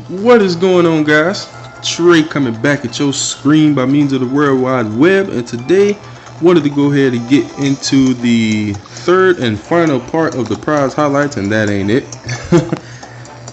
What is going on, guys? Trey coming back at your screen by means of the World Wide Web, and today wanted to go ahead and get into the third and final part of the prize highlights, and that ain't it.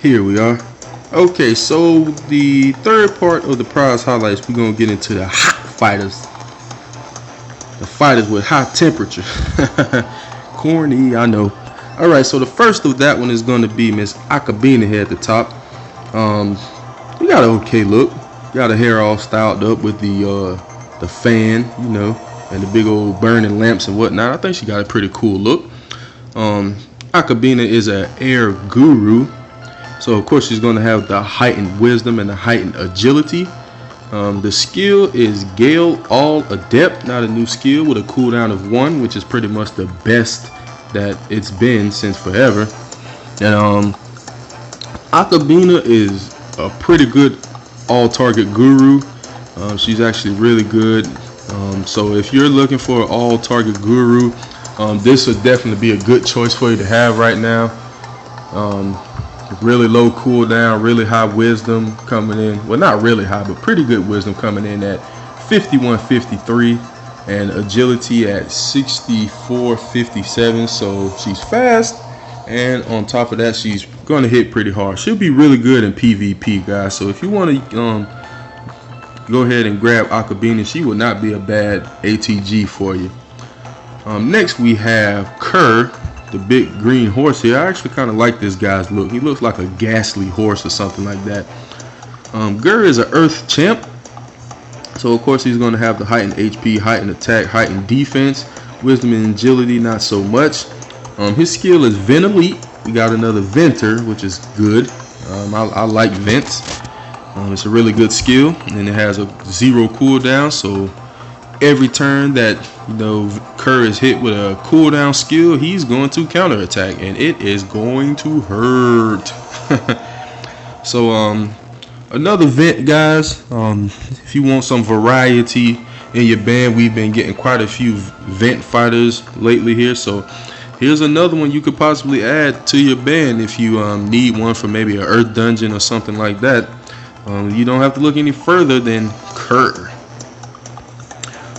Here we are. Okay, so the third part of the prize highlights, we're gonna get into the hot fighters, the fighters with high temperature. Corny, I know. All right, so the first of that one is going to be Miss Akabina here at the top. You got an okay look. Got her hair all styled up with the fan, you know, and the big old burning lamps and whatnot. I think she got a pretty cool look. Akabina is an air guru, so of course she's going to have the heightened wisdom and the heightened agility. The skill is Gale All Adept, not a new skill, with a cooldown of 1, which is pretty much the best that it's been since forever. And Akabina is a pretty good all-target guru. She's actually really good. So if you're looking for an all-target guru, this would definitely be a good choice for you to have right now. Really low cooldown, really high wisdom coming in. Well, not really high, but pretty good wisdom coming in at 5153, and agility at 6457. So she's fast, and on top of that, she's going to hit pretty hard. She'll be really good in PvP, guys. So if you want to go ahead and grab Akabina, she will not be a bad ATG for you. Next we have Kerr, the big green horse here. I actually kind of like this guy's look. He looks like a ghastly horse or something like that. Gur is an earth champ, so of course he's going to have the heightened HP, heightened attack, heightened defense, wisdom and agility not so much. His skill is Vent Elite. We got another Venter, which is good. I like Vents. It's a really good skill, and it has a 0 cooldown, so every turn that Kerr is hit with a cooldown skill, he's going to counterattack, and it is going to hurt. So another vent, guys. If you want some variety in your band, we've been getting quite a few vent fighters lately here, so here's another one you could possibly add to your band if you need one for maybe an earth dungeon or something like that. You don't have to look any further than Kerr.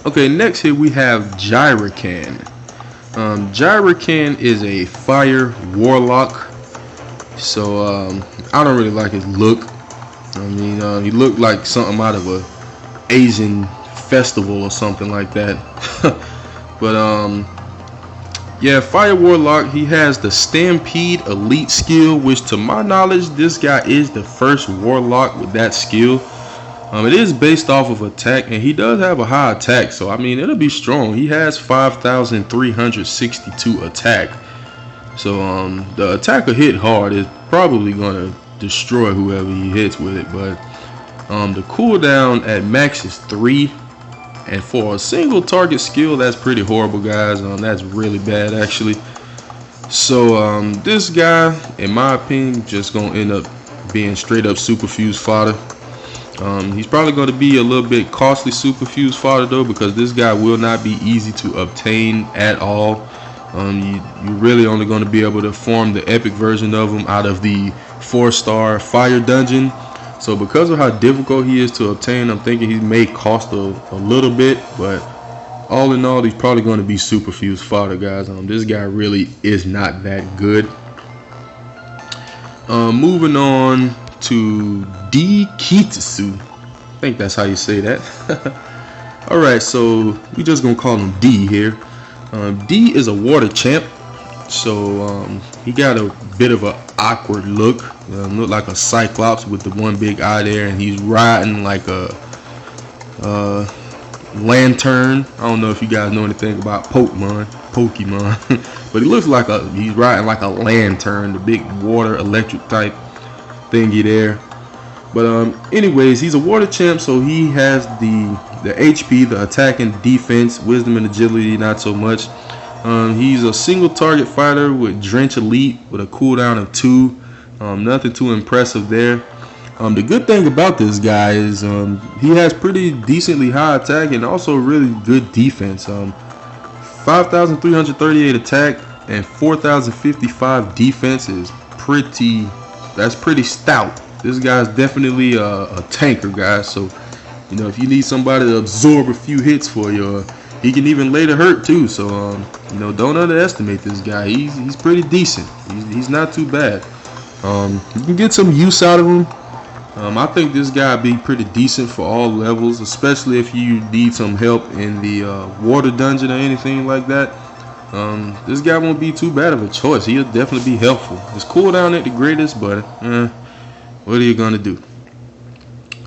Okay, next here we have Gyrakan. Gyrakan is a fire warlock, so I don't really like his look. I mean, he looked like something out of a Asian festival or something like that. But yeah, fire warlock. He has the Stampede Elite skill, which to my knowledge, this guy is the first warlock with that skill. It is based off of attack, and he does have a high attack, so I mean it'll be strong. He has 5,362 attack, so the attack will hit hard. It's probably gonna destroy whoever he hits with it, but the cooldown at max is 3, and for a single target skill, that's pretty horrible, guys. That's really bad actually. So this guy, in my opinion, just gonna end up being straight up superfuse fodder. He's probably going to be a little bit costly superfuse fodder though, because this guy will not be easy to obtain at all. You're really only going to be able to form the epic version of him out of the 4-star fire dungeon. So because of how difficult he is to obtain, I'm thinking he may cost a little bit, but all in all, he's probably going to be superfuse fodder, guys. This guy really is not that good. Moving on to D.O.T. I think that's how you say that. Alright, so we just gonna call him D here. D is a water champ, so he got a bit of an awkward look. Look like a cyclops with the one big eye there, and he's riding like a lantern. I don't know if you guys know anything about Pokemon, but he looks like he's riding like a lantern, the big water electric type thingy there. But anyways, he's a water champ, so he has the HP, the attack and defense, wisdom and agility not so much. He's a single target fighter with Drench Elite with a cooldown of 2. Nothing too impressive there. The good thing about this guy is he has pretty decently high attack and also really good defense. 5,338 attack and 4,055 defense is pretty stout. This guy's definitely a tanker, guys. So, you know, if you need somebody to absorb a few hits for you, he can even later hurt too. So, you know, don't underestimate this guy. He's pretty decent. He's not too bad. You can get some use out of him. I think this guy would be pretty decent for all levels, especially if you need some help in the water dungeon or anything like that. This guy won't be too bad of a choice. He'll definitely be helpful. His cooldown ain't the greatest, but what are you gonna do?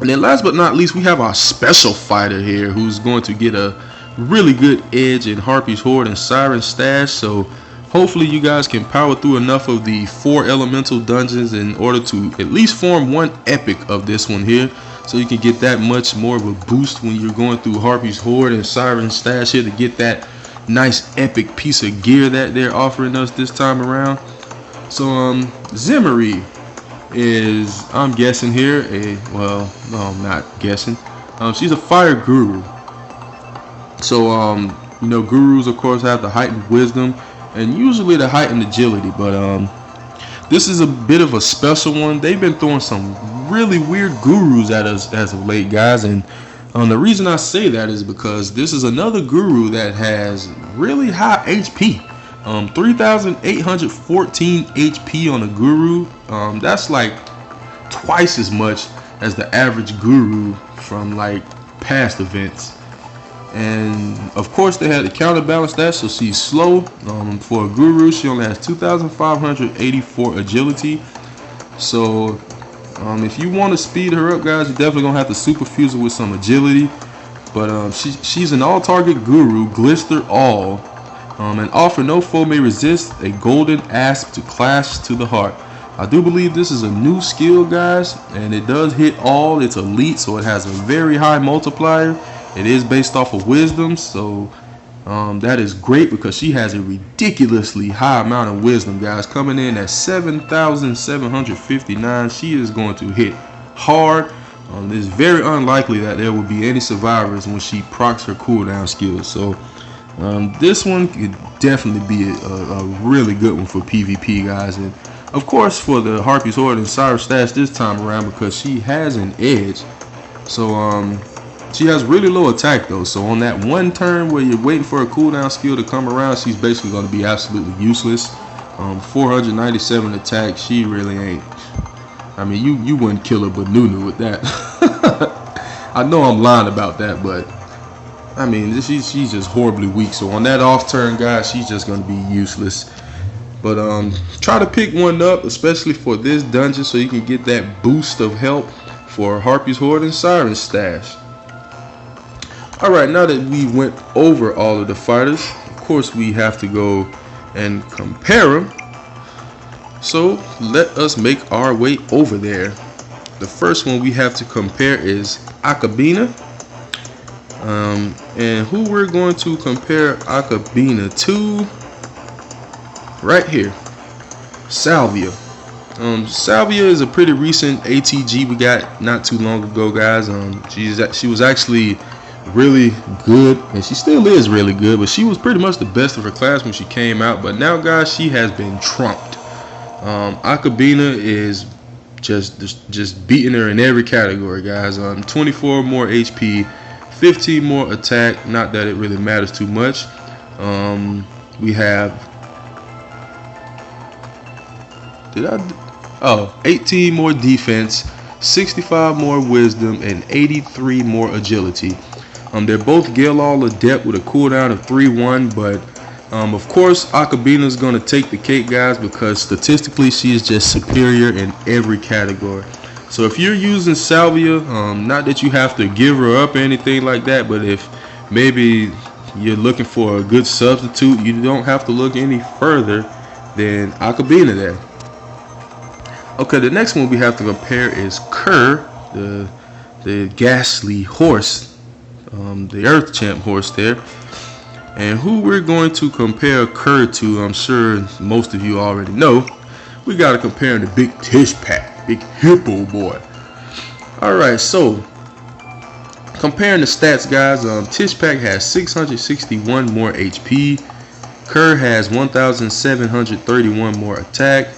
And then last but not least, we have our special fighter here, who's going to get a really good edge in Harpy's Horde and Siren Stash. So hopefully you guys can power through enough of the 4 elemental dungeons in order to at least form one epic of this one here, so you can get that much more of a boost when you're going through Harpy's Horde and Siren Stash here to get that nice epic piece of gear that they're offering us this time around. So Zimmery is, I'm guessing here, well, no, I'm not guessing. She's a fire guru. So you know, gurus of course have the heightened wisdom and usually the heightened agility, but this is a bit of a special one. They've been throwing some really weird gurus at us as of late, guys, and the reason I say that is because this is another guru that has really high HP. 3,814 HP on a guru. That's like twice as much as the average guru from like past events. And of course they had to counterbalance that, so she's slow. For a guru, she only has 2,584 agility. So if you want to speed her up, guys, you're definitely gonna have to superfuse her with some agility. But she's an all-target guru, glister all, and offer no foe may resist a golden asp to clash to the heart. I do believe this is a new skill, guys, and it does hit all. It's elite, so it has a very high multiplier. It is based off of wisdom, so that is great because she has a ridiculously high amount of wisdom, guys, coming in at 7,759. She is going to hit hard. It's very unlikely that there will be any survivors when she procs her cooldown skills. So this one could definitely be a really good one for PvP, guys, and of course for the Harpy's Horde and Siren Stash this time around, because she has an edge. So she has really low attack though, so on that one turn where you're waiting for a cooldown skill to come around, she's basically going to be absolutely useless. 497 attack, she really ain't. I mean, you wouldn't kill her but Nunu with that. I know I'm lying about that, but I mean, she's just horribly weak. So on that off turn, guys, she's just going to be useless. But try to pick one up, especially for this dungeon, so you can get that boost of help for Harpy's Horde and Siren Stash. Alright, now that we went over all of the fighters, of course we have to go and compare them. So let us make our way over there. The first one we have to compare is Akabina. And who we're going to compare Akabina to right here, Hsalvia. Hsalvia is a pretty recent ATG we got not too long ago, guys. She was actually really good, and she still is really good, but she was pretty much the best of her class when she came out. But now, guys, she has been trumped. Akabina is just beating her in every category, guys. 24 more HP, 15 more attack, not that it really matters too much. We have 18 more defense, 65 more wisdom, and 83 more agility. They're both Gale All Adept with a cooldown of 3-1, but of course Akabina is going to take the cake, guys, because statistically she is just superior in every category. So if you're using Hsalvia, not that you have to give her up or anything like that, but if maybe you're looking for a good substitute, you don't have to look any further than Akabina there. Okay, the next one we have to compare is Kerr, the ghastly horse, the Earth Champ horse there. And who we're going to compare Kerr to, I'm sure most of you already know. We got to compare him to Big Tishpak, Big Hippo boy. Alright, so comparing the stats, guys, Tishpak has 661 more HP. Kerr has 1,731 more attack.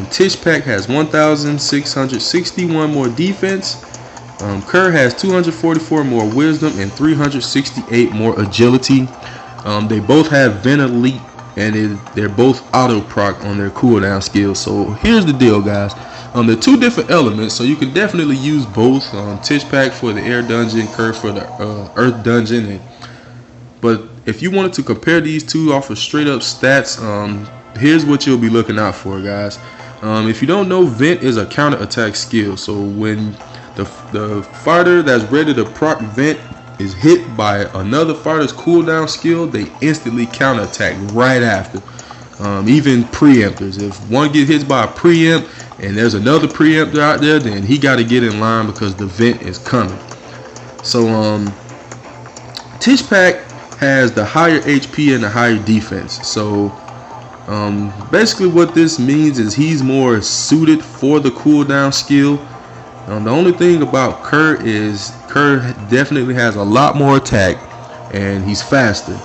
Tishpak has 1,661 more defense. Kerr has 244 more wisdom and 368 more agility. They both have Vent Elite, and they're both auto proc on their cooldown skills. So here's the deal, guys. They're two different elements, so you can definitely use both. Tishpak for the air dungeon, Kerr for the earth dungeon. But if you wanted to compare these two off of straight up stats, here's what you'll be looking out for, guys. If you don't know, Vent is a counter attack skill. So when the fighter that's ready to proc Vent is hit by another fighter's cooldown skill, they instantly counter attack right after. Even preemptors, if one gets hit by a preempt and there's another preemptor out there, then he got to get in line because the Vent is coming. So Tishpak has the higher HP and the higher defense. So basically what this means is he's more suited for the cooldown skill. The only thing about Kerr is Kerr definitely has a lot more attack and he's faster.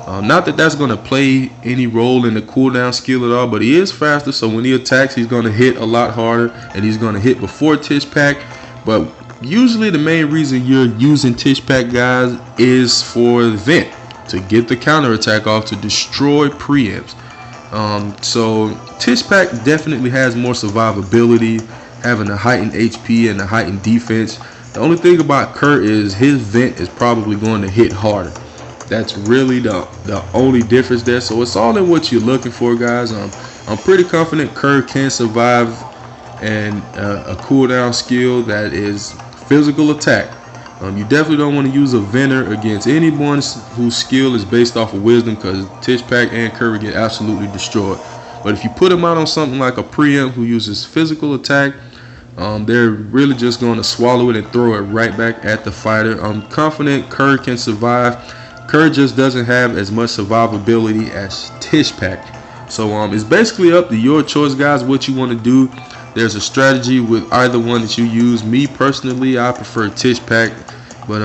Not that that's going to play any role in the cooldown skill at all, but he is faster, so when he attacks he's going to hit a lot harder and he's going to hit before Tishpak. But usually the main reason you're using Tishpak, guys, is for Vent, to get the counter attack off, to destroy preempts. So Tishpak definitely has more survivability, having a heightened HP and a heightened defense. The only thing about Kerr is his Vent is probably going to hit harder. That's really the only difference there. So it's all in what you're looking for, guys. I'm pretty confident Kerr can survive and a cooldown skill that is physical attack. You definitely don't want to use a Venter against anyone whose skill is based off of wisdom, because Tishpak and Kerr get absolutely destroyed. But if you put him out on something like a preempt who uses physical attack, they're really just going to swallow it and throw it right back at the fighter. I'm confident Kerr can survive. Kerr just doesn't have as much survivability as Tishpak. So it's basically up to your choice, guys, what you want to do. There's a strategy with either one that you use. Me personally, I prefer Tishpak, but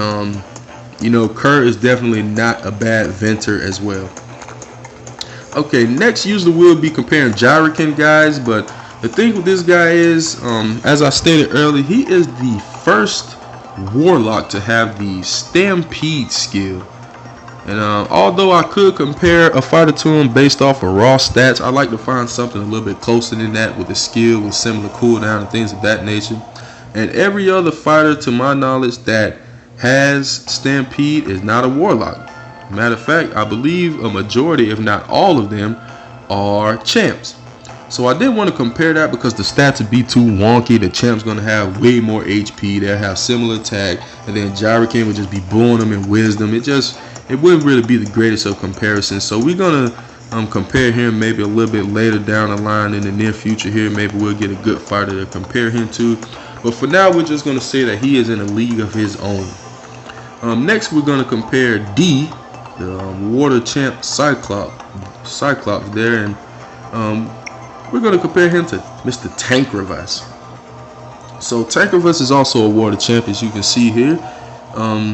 you know, Kerr is definitely not a bad Venter as well. Okay, next usually we'll be comparing Gyrokin, guys, but the thing with this guy is, as I stated earlier, he is the first Warlock to have the Stampede skill. And although I could compare a fighter to him based off of raw stats, I like to find something a little bit closer than that, with a skill with similar cooldown and things of that nature. And every other fighter, to my knowledge, that has Stampede is not a Warlock. Matter of fact, I believe a majority, if not all of them, are champs. So I didn't want to compare that because the stats would be too wonky. The champ's going to have way more HP. They'll have similar attack. And then Gyrokin would just be blowing them in wisdom. It wouldn't really be the greatest of comparisons. So we're going to compare him maybe a little bit later down the line in the near future here. Maybe we'll get a good fighter to compare him to. But for now, we're just going to say that he is in a league of his own. Next, we're going to compare D, the water champ Cyclops there. And we're going to compare him to Mr. Tancrevas. So Tancrevas is also a water champ, as you can see here.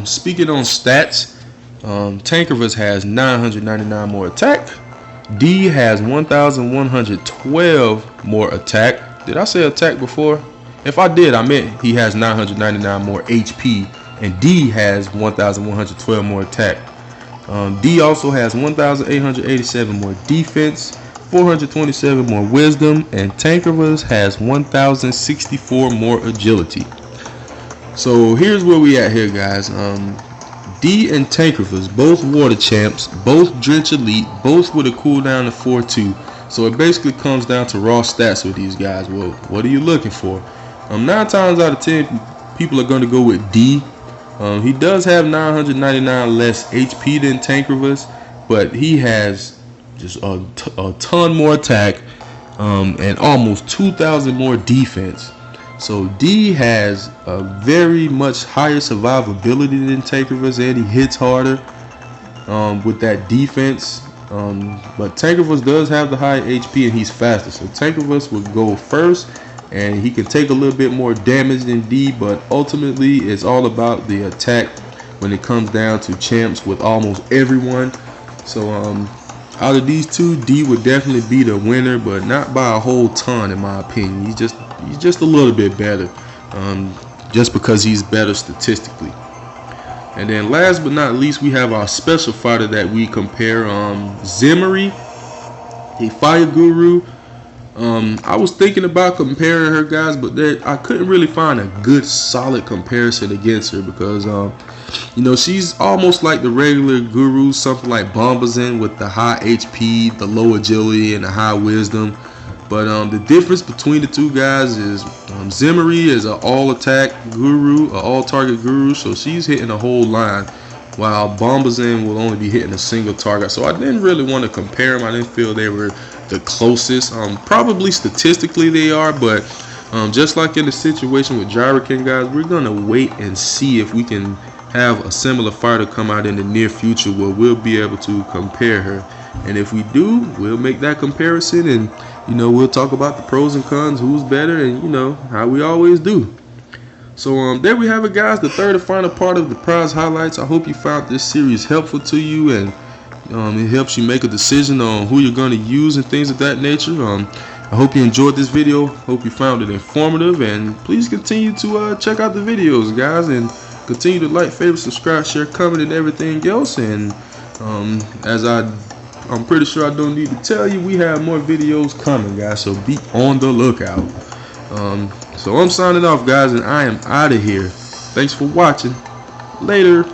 Speaking on stats, Tancrevas has 999 more attack. D has 1,112 more attack. Did I say attack before? If I did, I meant he has 999 more HP, and D has 1,112 more attack. D also has 1,887 more defense, 427 more wisdom, and Tancrevas has 1,064 more agility. So here's where we at here, guys. D and Tancrevas, both water champs, both Drench Elite, both with a cooldown of 4-2. So it basically comes down to raw stats with these guys. Well, what are you looking for? 9 times out of 10, people are going to go with D. He does have 999 less HP than Tancrevas, but he has just a ton more attack and almost 2,000 more defense. So D has a very much higher survivability than Tancrevas, and he hits harder with that defense. But Tancrevas does have the high HP and he's faster. So Tancrevas will go first, and he can take a little bit more damage than D, but ultimately it's all about the attack when it comes down to champs with almost everyone. So Out of these two, D would definitely be the winner, but not by a whole ton in my opinion. He's just a little bit better, just because he's better statistically. And then last but not least, we have our special fighter that we compare, Zimmery, a fire guru. I was thinking about comparing her, guys, but I couldn't really find a good solid comparison against her because you know, she's almost like the regular guru, something like Bombazin with the high HP, the low agility, and the high wisdom. But the difference between the two guys is Zimmery is an all-attack guru, an all-target guru, so she's hitting a whole line, while Bombazin will only be hitting a single target. So I didn't really want to compare them. I didn't feel they were the closest. Probably statistically they are, but just like in the situation with Gyrokin, guys, we're gonna wait and see if we can have a similar fighter come out in the near future where we'll be able to compare her. And if we do, we'll make that comparison, and you know, we'll talk about the pros and cons, who's better, and you know, how we always do. So there we have it, guys, the third and final part of the prize highlights. I hope you found this series helpful to you, and it helps you make a decision on who you're going to use and things of that nature. I hope you enjoyed this video. Hope you found it informative, and please continue to check out the videos, guys, and continue to like, favorite, subscribe, share, comment, and everything else. And as I'm pretty sure I don't need to tell you, we have more videos coming, guys, so be on the lookout. So I'm signing off, guys, and I am out of here. Thanks for watching. Later.